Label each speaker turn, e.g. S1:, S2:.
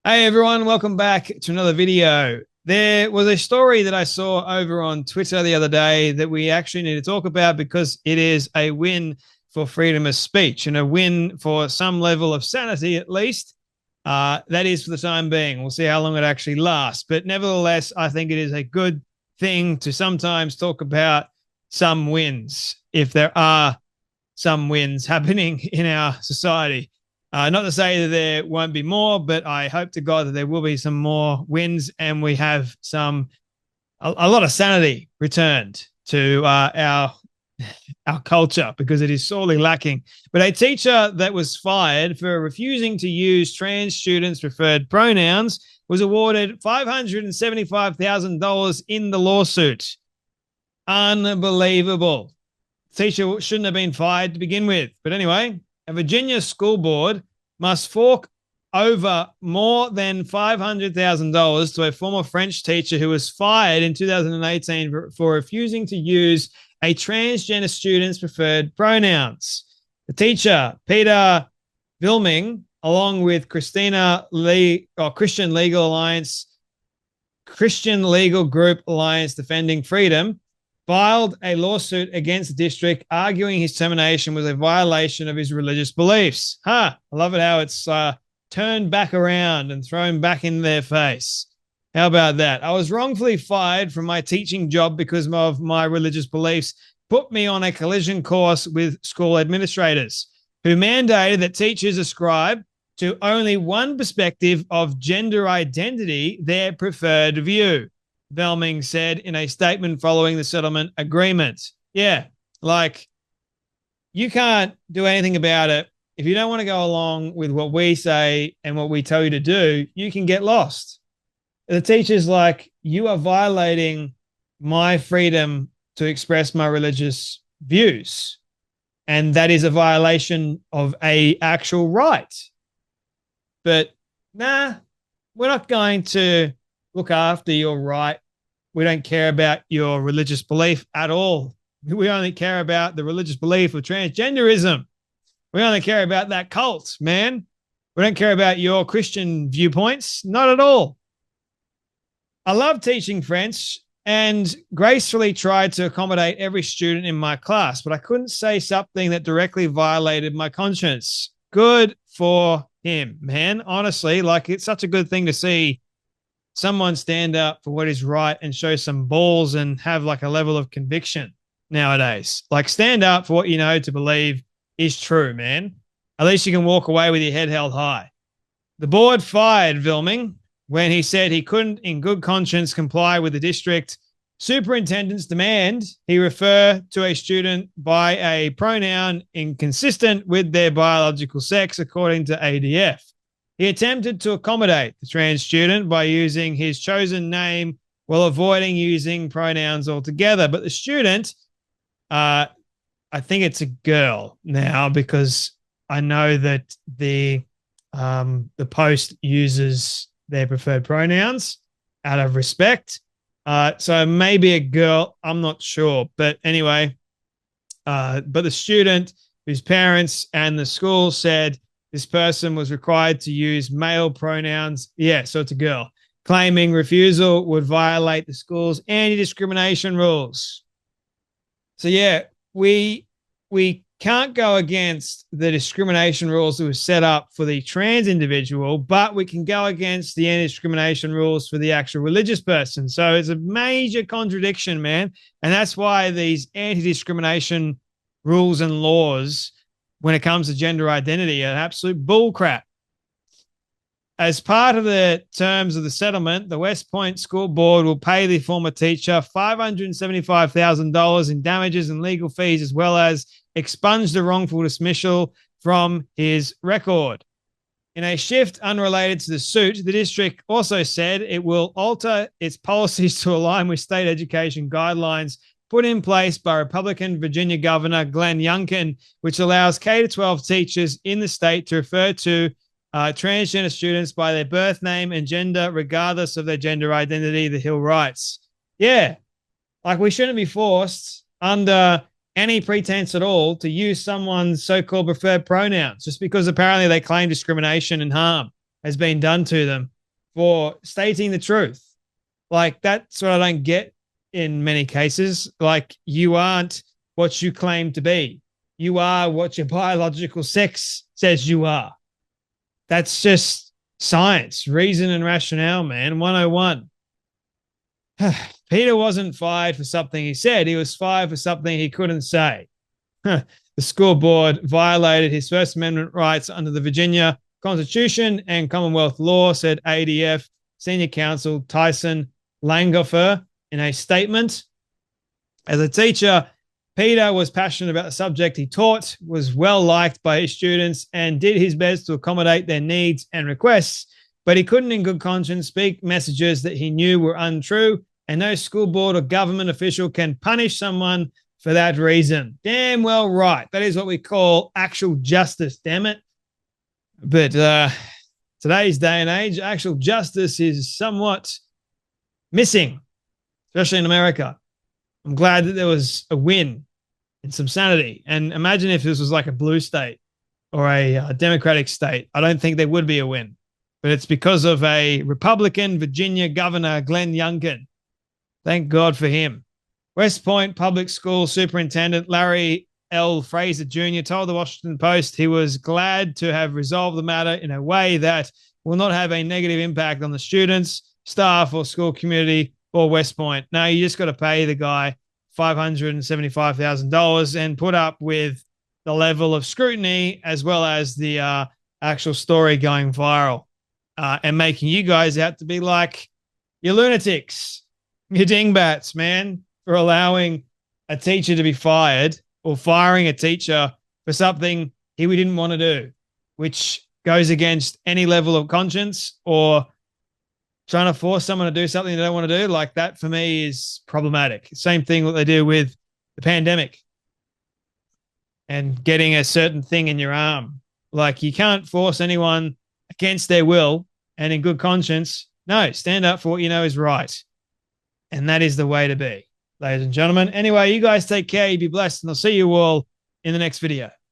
S1: Hey everyone, welcome back to another video. There was a story that I saw over on Twitter the other day that we actually need to talk about because it is a win for freedom of speech and a win for some level of sanity, at least. That is for the time being. We'll see how long it actually lasts. But nevertheless, I think it is a good thing to sometimes talk about some wins, if there are some wins happening in our society. Not to say that there won't be more, but I hope to God that there will be some more wins and we have a lot of sanity returned to our culture because it is sorely lacking. But a teacher that was fired for refusing to use trans students' preferred pronouns was awarded $575,000 in the lawsuit. Unbelievable. The teacher shouldn't have been fired to begin with. But anyway, a Virginia school board must fork over more than $500,000 to a former French teacher who was fired in 2018 for refusing to use a transgender student's preferred pronouns. The teacher, Peter Vilming, along with Christian Legal Group Alliance Defending Freedom, filed a lawsuit against the district, arguing his termination was a violation of his religious beliefs. I love it how it's turned back around and thrown back in their face. How about that? I was wrongfully fired from my teaching job because of my religious beliefs, put me on a collision course with school administrators who mandated that teachers ascribe to only one perspective of gender identity, their preferred view, Velming said in a statement following the settlement agreement. Yeah, like you can't do anything about it. If you don't want to go along with what we say and what we tell you to do, you can get lost. The teacher's like, you are violating my freedom to express my religious views. And that is a violation of an actual right. But nah, we're not going to look after your right. We don't care about your religious belief at all. We only care about the religious belief of transgenderism. We only care about that cult, man. We don't care about your Christian viewpoints. Not at all. I love teaching French and gracefully tried to accommodate every student in my class, but I couldn't say something that directly violated my conscience. Good for him, man. Honestly, like it's such a good thing to see someone stand up for what is right and show some balls and have like a level of conviction nowadays. Like stand up for what you know to believe is true, man. At least you can walk away with your head held high. The board fired Vilming when he said he couldn't in good conscience comply with the district superintendent's demand he refer to a student by a pronoun inconsistent with their biological sex, according to ADF. He attempted to accommodate the trans student by using his chosen name while avoiding using pronouns altogether. But the student, I think it's a girl now because I know that the post uses their preferred pronouns out of respect. So maybe a girl, I'm not sure. But anyway, but the student whose parents and the school said this person was required to use male pronouns. Yeah, so it's a girl. Claiming refusal would violate the school's anti-discrimination rules. So yeah, we can't go against the discrimination rules that were set up for the trans individual, but we can go against the anti-discrimination rules for the actual religious person. So it's a major contradiction, man. And that's why these anti-discrimination rules and laws when it comes to gender identity are absolute bullcrap. As part of the terms of the settlement, the West Point School Board will pay the former teacher $575,000 in damages and legal fees, as well as expunge the wrongful dismissal from his record. In a shift unrelated to the suit, the district also said it will alter its policies to align with state education guidelines put in place by Republican Virginia Governor Glenn Youngkin, which allows K-12 teachers in the state to refer to transgender students by their birth name and gender, regardless of their gender identity, the Hill writes. Yeah, like we shouldn't be forced under any pretense at all to use someone's so-called preferred pronouns just because apparently they claim discrimination and harm has been done to them. for stating the truth. Like, that's what I don't get in many cases. Like, you aren't what you claim to be. You are what your biological sex says you are. That's just science, reason, and rationale, man. 101. Peter wasn't fired for something he said. He was fired for something he couldn't say. The school board violated his First Amendment rights under the Virginia Constitution and Commonwealth law, said ADF Senior Counsel Tyson Langhofer in a statement. As a teacher, Peter was passionate about the subject he taught, was well liked by his students, and did his best to accommodate their needs and requests, but he couldn't in good conscience speak messages that he knew were untrue, and no school board or government official can punish someone for that reason. Damn well right. That is what we call actual justice, damn it. But today's day and age, actual justice is somewhat missing, especially in America. I'm glad that there was a win and some sanity. And imagine if this was like a blue state or a Democratic state. I don't think there would be a win. But it's because of a Republican Virginia governor, Glenn Youngkin. Thank God for him. West Point Public School Superintendent Larry L. Fraser Jr. told the Washington Post he was glad to have resolved the matter in a way that will not have a negative impact on the students, staff, or school community or West Point. Now, you just got to pay the guy $575,000 and put up with the level of scrutiny as well as the actual story going viral and making you guys out to be like, you're lunatics, you're dingbats, man, for allowing a teacher to be fired or firing a teacher for something he didn't want to do, which goes against any level of conscience, or trying to force someone to do something they don't want to do. Like, that for me is problematic. Same thing what they do with the pandemic and getting a certain thing in your arm. Like, you can't force anyone against their will and in good conscience. No, stand up for what you know is right. And that is the way to be, ladies and gentlemen. Anyway, you guys take care. You be blessed, and I'll see you all in the next video.